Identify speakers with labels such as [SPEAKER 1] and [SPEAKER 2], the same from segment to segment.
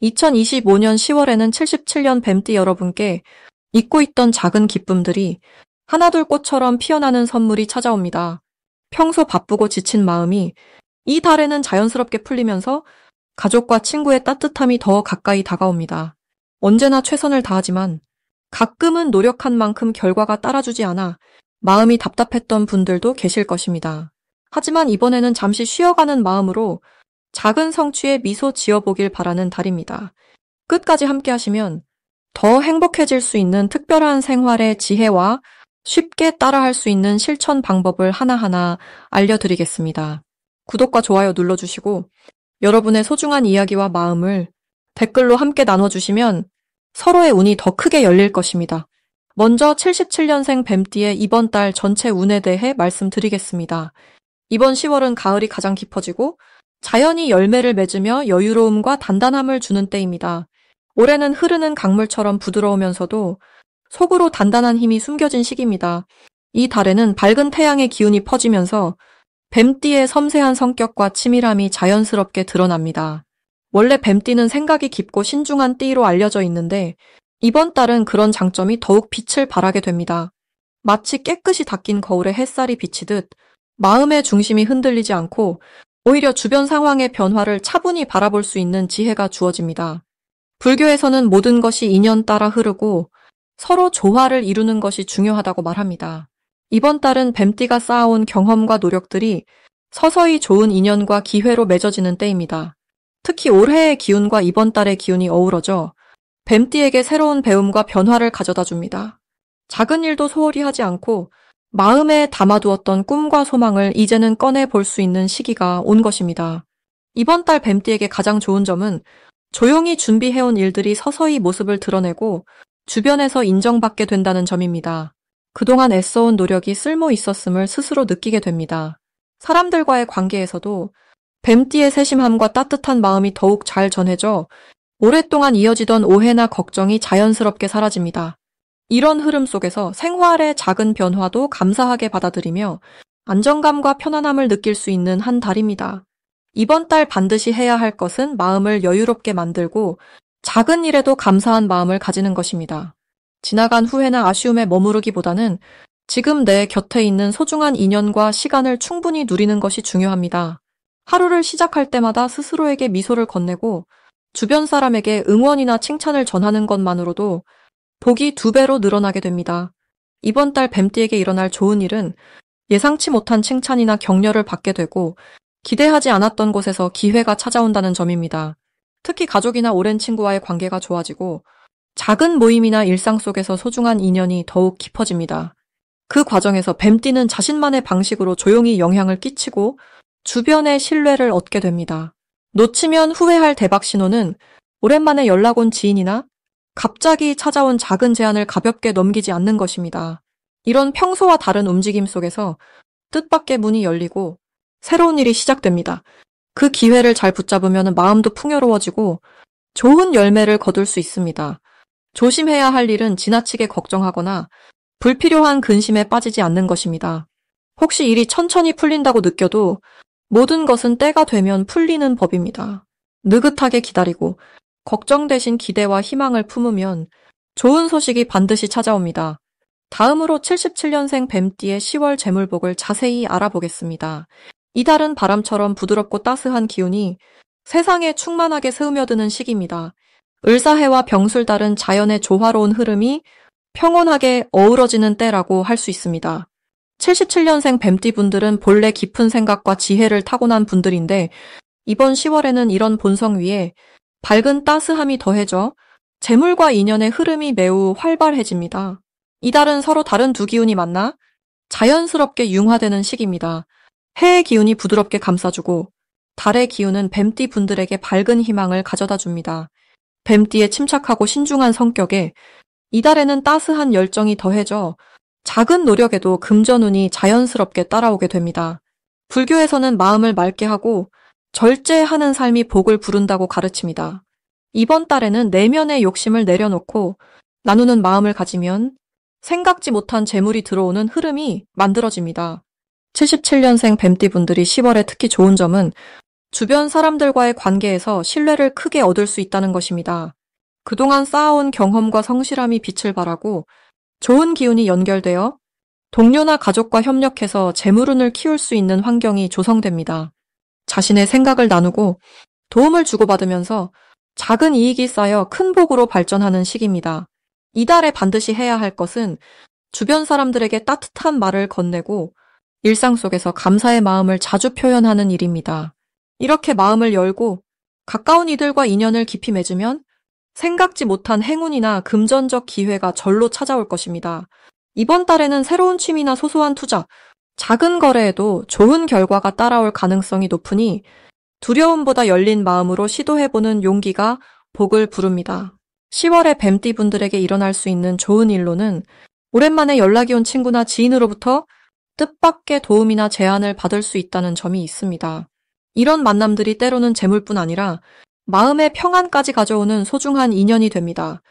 [SPEAKER 1] 2025년 10월에는 77년 뱀띠 여러분께 잊고 있던 작은 기쁨들이 하나둘 꽃처럼 피어나는 선물이 찾아옵니다. 평소 바쁘고 지친 마음이 이 달에는 자연스럽게 풀리면서 가족과 친구의 따뜻함이 더 가까이 다가옵니다. 언제나 최선을 다하지만 가끔은 노력한 만큼 결과가 따라주지 않아 마음이 답답했던 분들도 계실 것입니다. 하지만 이번에는 잠시 쉬어가는 마음으로 작은 성취에 미소 지어보길 바라는 달입니다. 끝까지 함께 하시면 더 행복해질 수 있는 특별한 생활의 지혜와 쉽게 따라할 수 있는 실천 방법을 하나하나 알려드리겠습니다. 구독과 좋아요 눌러주시고 여러분의 소중한 이야기와 마음을 댓글로 함께 나눠주시면 서로의 운이 더 크게 열릴 것입니다. 먼저 77년생 뱀띠의 이번 달 전체 운에 대해 말씀드리겠습니다. 이번 10월은 가을이 가장 깊어지고 자연이 열매를 맺으며 여유로움과 단단함을 주는 때입니다. 올해는 흐르는 강물처럼 부드러우면서도 속으로 단단한 힘이 숨겨진 시기입니다. 이 달에는 밝은 태양의 기운이 퍼지면서 뱀띠의 섬세한 성격과 치밀함이 자연스럽게 드러납니다. 원래 뱀띠는 생각이 깊고 신중한 띠로 알려져 있는데 이번 달은 그런 장점이 더욱 빛을 발하게 됩니다. 마치 깨끗이 닦인 거울에 햇살이 비치듯 마음의 중심이 흔들리지 않고 오히려 주변 상황의 변화를 차분히 바라볼 수 있는 지혜가 주어집니다. 불교에서는 모든 것이 인연 따라 흐르고 서로 조화를 이루는 것이 중요하다고 말합니다. 이번 달은 뱀띠가 쌓아온 경험과 노력들이 서서히 좋은 인연과 기회로 맺어지는 때입니다. 특히 올해의 기운과 이번 달의 기운이 어우러져 뱀띠에게 새로운 배움과 변화를 가져다 줍니다. 작은 일도 소홀히 하지 않고 마음에 담아두었던 꿈과 소망을 이제는 꺼내볼 수 있는 시기가 온 것입니다. 이번 달 뱀띠에게 가장 좋은 점은 조용히 준비해온 일들이 서서히 모습을 드러내고 주변에서 인정받게 된다는 점입니다. 그동안 애써온 노력이 쓸모 있었음을 스스로 느끼게 됩니다. 사람들과의 관계에서도 뱀띠의 세심함과 따뜻한 마음이 더욱 잘 전해져 오랫동안 이어지던 오해나 걱정이 자연스럽게 사라집니다. 이런 흐름 속에서 생활의 작은 변화도 감사하게 받아들이며 안정감과 편안함을 느낄 수 있는 한 달입니다. 이번 달 반드시 해야 할 것은 마음을 여유롭게 만들고 작은 일에도 감사한 마음을 가지는 것입니다. 지나간 후회나 아쉬움에 머무르기보다는 지금 내 곁에 있는 소중한 인연과 시간을 충분히 누리는 것이 중요합니다. 하루를 시작할 때마다 스스로에게 미소를 건네고 주변 사람에게 응원이나 칭찬을 전하는 것만으로도 복이 2배로 늘어나게 됩니다. 이번 달 뱀띠에게 일어날 좋은 일은 예상치 못한 칭찬이나 격려를 받게 되고 기대하지 않았던 곳에서 기회가 찾아온다는 점입니다. 특히 가족이나 오랜 친구와의 관계가 좋아지고 작은 모임이나 일상 속에서 소중한 인연이 더욱 깊어집니다. 그 과정에서 뱀띠는 자신만의 방식으로 조용히 영향을 끼치고 주변의 신뢰를 얻게 됩니다. 놓치면 후회할 대박 신호는 오랜만에 연락 온 지인이나 갑자기 찾아온 작은 제안을 가볍게 넘기지 않는 것입니다. 이런 평소와 다른 움직임 속에서 뜻밖의 문이 열리고 새로운 일이 시작됩니다. 그 기회를 잘 붙잡으면 마음도 풍요로워지고 좋은 열매를 거둘 수 있습니다. 조심해야 할 일은 지나치게 걱정하거나 불필요한 근심에 빠지지 않는 것입니다. 혹시 일이 천천히 풀린다고 느껴도 모든 것은 때가 되면 풀리는 법입니다. 느긋하게 기다리고 걱정 대신 기대와 희망을 품으면 좋은 소식이 반드시 찾아옵니다. 다음으로 77년생 뱀띠의 10월 재물복을 자세히 알아보겠습니다. 이달은 바람처럼 부드럽고 따스한 기운이 세상에 충만하게 스며드는 시기입니다. 을사해와 병술달은 자연의 조화로운 흐름이 평온하게 어우러지는 때라고 할 수 있습니다. 77년생 뱀띠분들은 본래 깊은 생각과 지혜를 타고난 분들인데 이번 10월에는 이런 본성 위에 밝은 따스함이 더해져 재물과 인연의 흐름이 매우 활발해집니다. 이달은 서로 다른 두 기운이 만나 자연스럽게 융화되는 시기입니다. 해의 기운이 부드럽게 감싸주고 달의 기운은 뱀띠 분들에게 밝은 희망을 가져다 줍니다. 뱀띠의 침착하고 신중한 성격에 이달에는 따스한 열정이 더해져 작은 노력에도 금전운이 자연스럽게 따라오게 됩니다. 불교에서는 마음을 맑게 하고 절제하는 삶이 복을 부른다고 가르칩니다. 이번 달에는 내면의 욕심을 내려놓고 나누는 마음을 가지면 생각지 못한 재물이 들어오는 흐름이 만들어집니다. 77년생 뱀띠분들이 10월에 특히 좋은 점은 주변 사람들과의 관계에서 신뢰를 크게 얻을 수 있다는 것입니다. 그동안 쌓아온 경험과 성실함이 빛을 발하고 좋은 기운이 연결되어 동료나 가족과 협력해서 재물운을 키울 수 있는 환경이 조성됩니다. 자신의 생각을 나누고 도움을 주고받으면서 작은 이익이 쌓여 큰 복으로 발전하는 시기입니다. 이달에 반드시 해야 할 것은 주변 사람들에게 따뜻한 말을 건네고 일상 속에서 감사의 마음을 자주 표현하는 일입니다. 이렇게 마음을 열고 가까운 이들과 인연을 깊이 맺으면 생각지 못한 행운이나 금전적 기회가 절로 찾아올 것입니다. 이번 달에는 새로운 취미나 소소한 투자, 작은 거래에도 좋은 결과가 따라올 가능성이 높으니 두려움보다 열린 마음으로 시도해보는 용기가 복을 부릅니다. 10월에 뱀띠 분들에게 일어날 수 있는 좋은 일로는 오랜만에 연락이 온 친구나 지인으로부터 뜻밖의 도움이나 제안을 받을 수 있다는 점이 있습니다. 이런 만남들이 때로는 재물뿐 아니라 마음의 평안까지 가져오는 소중한 인연이 됩니다.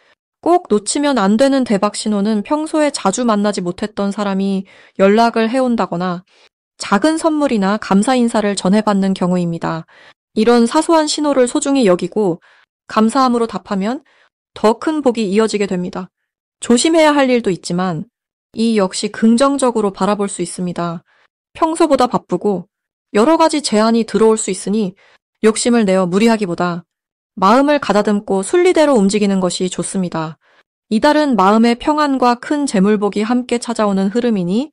[SPEAKER 1] 꼭 놓치면 안 되는 대박 신호는 평소에 자주 만나지 못했던 사람이 연락을 해온다거나 작은 선물이나 감사 인사를 전해받는 경우입니다. 이런 사소한 신호를 소중히 여기고 감사함으로 답하면 더 큰 복이 이어지게 됩니다. 조심해야 할 일도 있지만 이 역시 긍정적으로 바라볼 수 있습니다. 평소보다 바쁘고 여러 가지 제안이 들어올 수 있으니 욕심을 내어 무리하기보다 마음을 가다듬고 순리대로 움직이는 것이 좋습니다. 이달은 마음의 평안과 큰 재물복이 함께 찾아오는 흐름이니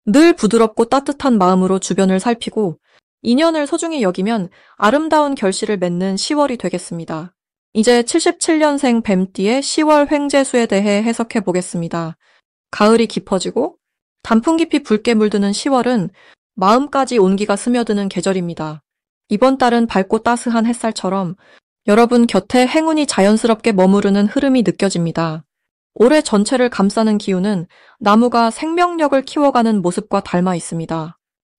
[SPEAKER 1] 늘 부드럽고 따뜻한 마음으로 주변을 살피고 인연을 소중히 여기면 아름다운 결실을 맺는 10월이 되겠습니다. 이제 77년생 뱀띠의 10월 횡재수에 대해 해석해 보겠습니다. 가을이 깊어지고 단풍 깊이 붉게 물드는 10월은 마음까지 온기가 스며드는 계절입니다. 이번 달은 밝고 따스한 햇살처럼 여러분 곁에 행운이 자연스럽게 머무르는 흐름이 느껴집니다. 올해 전체를 감싸는 기운은 나무가 생명력을 키워가는 모습과 닮아 있습니다.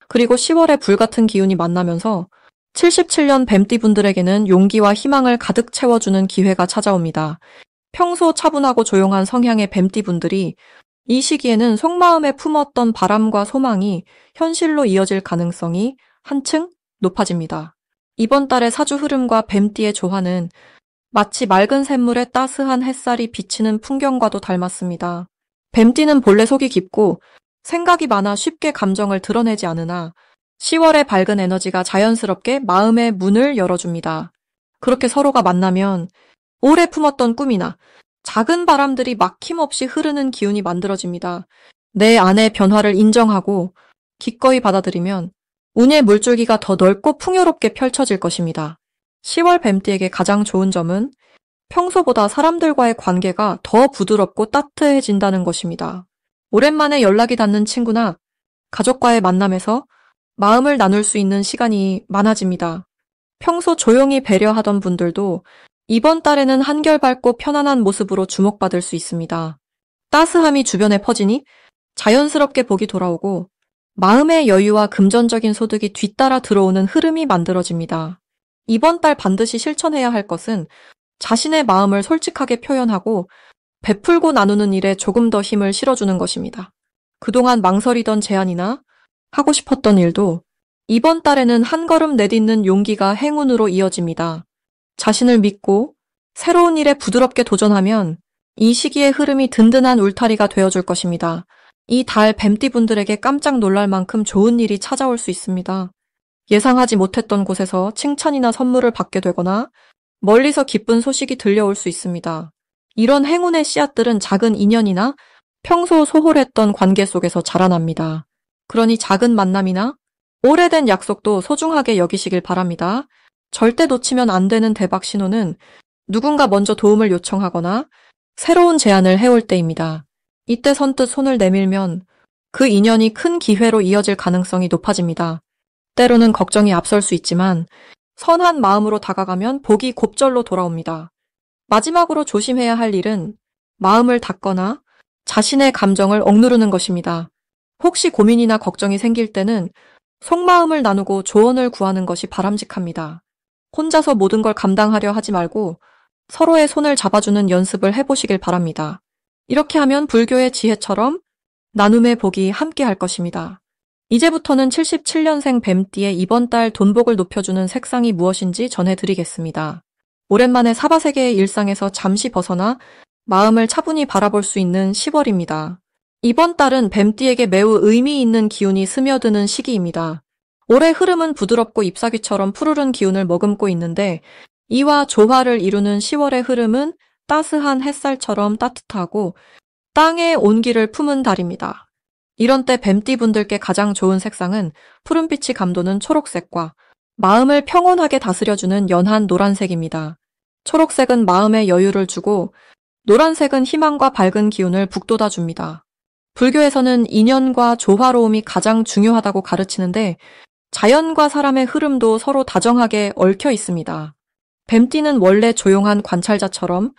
[SPEAKER 1] 그리고 10월에 불같은 기운이 만나면서 77년 뱀띠 분들에게는 용기와 희망을 가득 채워주는 기회가 찾아옵니다. 평소 차분하고 조용한 성향의 뱀띠 분들이 이 시기에는 속마음에 품었던 바람과 소망이 현실로 이어질 가능성이 한층 높아집니다. 이번 달의 사주 흐름과 뱀띠의 조화는 마치 맑은 샘물에 따스한 햇살이 비치는 풍경과도 닮았습니다. 뱀띠는 본래 속이 깊고 생각이 많아 쉽게 감정을 드러내지 않으나 10월의 밝은 에너지가 자연스럽게 마음의 문을 열어줍니다. 그렇게 서로가 만나면 오래 품었던 꿈이나 작은 바람들이 막힘없이 흐르는 기운이 만들어집니다. 내 안의 변화를 인정하고 기꺼이 받아들이면 운의 물줄기가 더 넓고 풍요롭게 펼쳐질 것입니다. 10월 뱀띠에게 가장 좋은 점은 평소보다 사람들과의 관계가 더 부드럽고 따뜻해진다는 것입니다. 오랜만에 연락이 닿는 친구나 가족과의 만남에서 마음을 나눌 수 있는 시간이 많아집니다. 평소 조용히 배려하던 분들도 이번 달에는 한결 밝고 편안한 모습으로 주목받을 수 있습니다. 따스함이 주변에 퍼지니 자연스럽게 복이 돌아오고 마음의 여유와 금전적인 소득이 뒤따라 들어오는 흐름이 만들어집니다. 이번 달 반드시 실천해야 할 것은 자신의 마음을 솔직하게 표현하고 베풀고 나누는 일에 조금 더 힘을 실어주는 것입니다. 그동안 망설이던 제안이나 하고 싶었던 일도 이번 달에는 한 걸음 내딛는 용기가 행운으로 이어집니다. 자신을 믿고 새로운 일에 부드럽게 도전하면 이 시기의 흐름이 든든한 울타리가 되어줄 것입니다. 이 달 뱀띠 분들에게 깜짝 놀랄 만큼 좋은 일이 찾아올 수 있습니다. 예상하지 못했던 곳에서 칭찬이나 선물을 받게 되거나 멀리서 기쁜 소식이 들려올 수 있습니다. 이런 행운의 씨앗들은 작은 인연이나 평소 소홀했던 관계 속에서 자라납니다. 그러니 작은 만남이나 오래된 약속도 소중하게 여기시길 바랍니다. 절대 놓치면 안 되는 대박 신호는 누군가 먼저 도움을 요청하거나 새로운 제안을 해올 때입니다. 이때 선뜻 손을 내밀면 그 인연이 큰 기회로 이어질 가능성이 높아집니다. 때로는 걱정이 앞설 수 있지만 선한 마음으로 다가가면 복이 곱절로 돌아옵니다. 마지막으로 조심해야 할 일은 마음을 닫거나 자신의 감정을 억누르는 것입니다. 혹시 고민이나 걱정이 생길 때는 속마음을 나누고 조언을 구하는 것이 바람직합니다. 혼자서 모든 걸 감당하려 하지 말고 서로의 손을 잡아주는 연습을 해보시길 바랍니다. 이렇게 하면 불교의 지혜처럼 나눔의 복이 함께 할 것입니다. 이제부터는 77년생 뱀띠의 이번 달 돈복을 높여주는 색상이 무엇인지 전해드리겠습니다. 오랜만에 사바세계의 일상에서 잠시 벗어나 마음을 차분히 바라볼 수 있는 10월입니다. 이번 달은 뱀띠에게 매우 의미 있는 기운이 스며드는 시기입니다. 올해 흐름은 부드럽고 잎사귀처럼 푸르른 기운을 머금고 있는데 이와 조화를 이루는 10월의 흐름은 따스한 햇살처럼 따뜻하고 땅의 온기를 품은 달입니다. 이런 때 뱀띠분들께 가장 좋은 색상은 푸른빛이 감도는 초록색과 마음을 평온하게 다스려주는 연한 노란색입니다. 초록색은 마음에 여유를 주고 노란색은 희망과 밝은 기운을 북돋아줍니다. 불교에서는 인연과 조화로움이 가장 중요하다고 가르치는데 자연과 사람의 흐름도 서로 다정하게 얽혀 있습니다. 뱀띠는 원래 조용한 관찰자처럼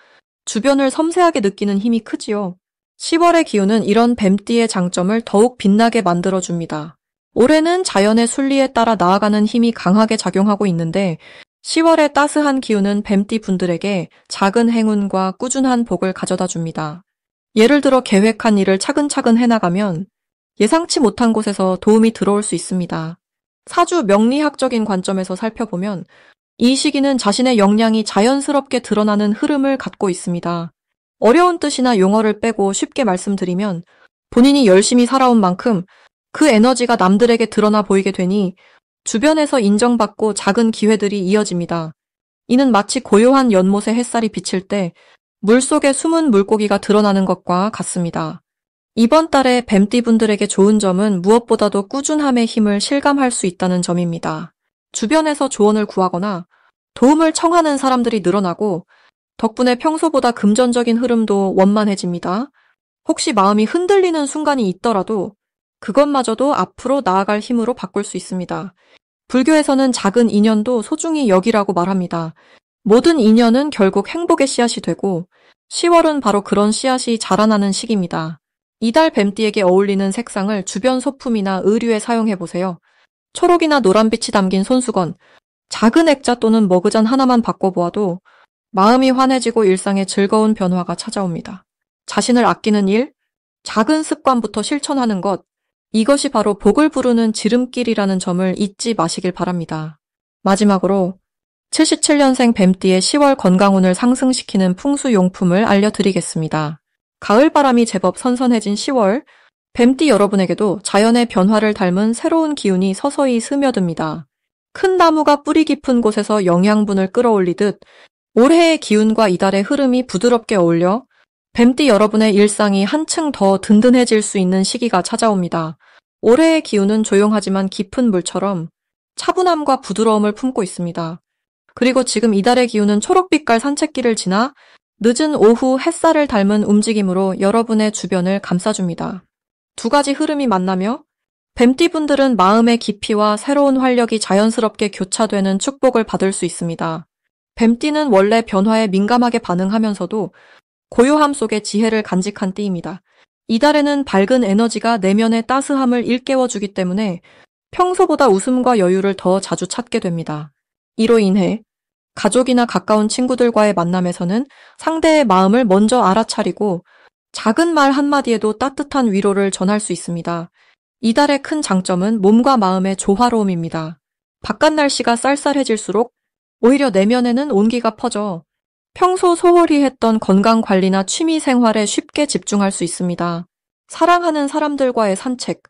[SPEAKER 1] 주변을 섬세하게 느끼는 힘이 크지요. 10월의 기운은 이런 뱀띠의 장점을 더욱 빛나게 만들어줍니다. 올해는 자연의 순리에 따라 나아가는 힘이 강하게 작용하고 있는데 10월의 따스한 기운은 뱀띠 분들에게 작은 행운과 꾸준한 복을 가져다 줍니다. 예를 들어 계획한 일을 차근차근 해나가면 예상치 못한 곳에서 도움이 들어올 수 있습니다. 사주 명리학적인 관점에서 살펴보면 이 시기는 자신의 역량이 자연스럽게 드러나는 흐름을 갖고 있습니다. 어려운 뜻이나 용어를 빼고 쉽게 말씀드리면 본인이 열심히 살아온 만큼 그 에너지가 남들에게 드러나 보이게 되니 주변에서 인정받고 작은 기회들이 이어집니다. 이는 마치 고요한 연못에 햇살이 비칠 때 물속에 숨은 물고기가 드러나는 것과 같습니다. 이번 달에 뱀띠분들에게 좋은 점은 무엇보다도 꾸준함의 힘을 실감할 수 있다는 점입니다. 주변에서 조언을 구하거나 도움을 청하는 사람들이 늘어나고 덕분에 평소보다 금전적인 흐름도 원만해집니다. 혹시 마음이 흔들리는 순간이 있더라도 그것마저도 앞으로 나아갈 힘으로 바꿀 수 있습니다. 불교에서는 작은 인연도 소중히 여기라고 말합니다. 모든 인연은 결국 행복의 씨앗이 되고 10월은 바로 그런 씨앗이 자라나는 시기입니다. 이달 뱀띠에게 어울리는 색상을 주변 소품이나 의류에 사용해보세요. 초록이나 노란빛이 담긴 손수건, 작은 액자 또는 머그잔 하나만 바꿔보아도 마음이 환해지고 일상에 즐거운 변화가 찾아옵니다. 자신을 아끼는 일, 작은 습관부터 실천하는 것, 이것이 바로 복을 부르는 지름길이라는 점을 잊지 마시길 바랍니다. 마지막으로 77년생 뱀띠의 10월 건강운을 상승시키는 풍수용품을 알려드리겠습니다. 가을바람이 제법 선선해진 10월, 뱀띠 여러분에게도 자연의 변화를 닮은 새로운 기운이 서서히 스며듭니다. 큰 나무가 뿌리 깊은 곳에서 영양분을 끌어올리듯 올해의 기운과 이달의 흐름이 부드럽게 어울려 뱀띠 여러분의 일상이 한층 더 든든해질 수 있는 시기가 찾아옵니다. 올해의 기운은 조용하지만 깊은 물처럼 차분함과 부드러움을 품고 있습니다. 그리고 지금 이달의 기운은 초록빛깔 산책길을 지나 늦은 오후 햇살을 닮은 움직임으로 여러분의 주변을 감싸줍니다. 두 가지 흐름이 만나며 뱀띠분들은 마음의 깊이와 새로운 활력이 자연스럽게 교차되는 축복을 받을 수 있습니다. 뱀띠는 원래 변화에 민감하게 반응하면서도 고요함 속에 지혜를 간직한 띠입니다. 이달에는 밝은 에너지가 내면의 따스함을 일깨워주기 때문에 평소보다 웃음과 여유를 더 자주 찾게 됩니다. 이로 인해 가족이나 가까운 친구들과의 만남에서는 상대의 마음을 먼저 알아차리고 작은 말 한마디에도 따뜻한 위로를 전할 수 있습니다. 이달의 큰 장점은 몸과 마음의 조화로움입니다. 바깥 날씨가 쌀쌀해질수록 오히려 내면에는 온기가 퍼져 평소 소홀히 했던 건강관리나 취미 생활에 쉽게 집중할 수 있습니다. 사랑하는 사람들과의 산책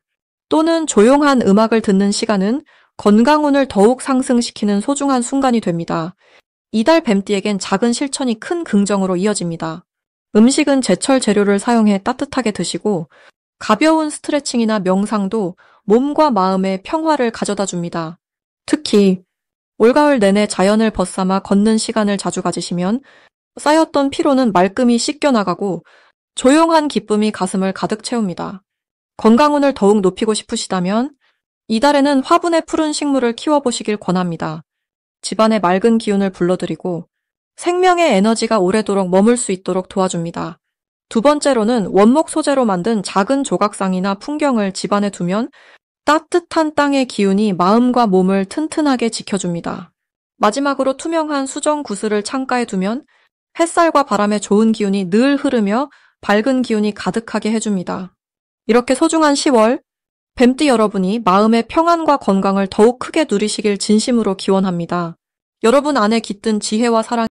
[SPEAKER 1] 또는 조용한 음악을 듣는 시간은 건강운을 더욱 상승시키는 소중한 순간이 됩니다. 이달 뱀띠에겐 작은 실천이 큰 긍정으로 이어집니다. 음식은 제철 재료를 사용해 따뜻하게 드시고 가벼운 스트레칭이나 명상도 몸과 마음의 평화를 가져다 줍니다. 특히 올가을 내내 자연을 벗삼아 걷는 시간을 자주 가지시면 쌓였던 피로는 말끔히 씻겨나가고 조용한 기쁨이 가슴을 가득 채웁니다. 건강운을 더욱 높이고 싶으시다면 이달에는 화분에 푸른 식물을 키워보시길 권합니다. 집안의 맑은 기운을 불러들이고 생명의 에너지가 오래도록 머물 수 있도록 도와줍니다. 두 번째로는 원목 소재로 만든 작은 조각상이나 풍경을 집안에 두면 따뜻한 땅의 기운이 마음과 몸을 튼튼하게 지켜줍니다. 마지막으로 투명한 수정 구슬을 창가에 두면 햇살과 바람의 좋은 기운이 늘 흐르며 밝은 기운이 가득하게 해줍니다. 이렇게 소중한 10월, 뱀띠 여러분이 마음의 평안과 건강을 더욱 크게 누리시길 진심으로 기원합니다. 여러분 안에 깃든 지혜와 사랑이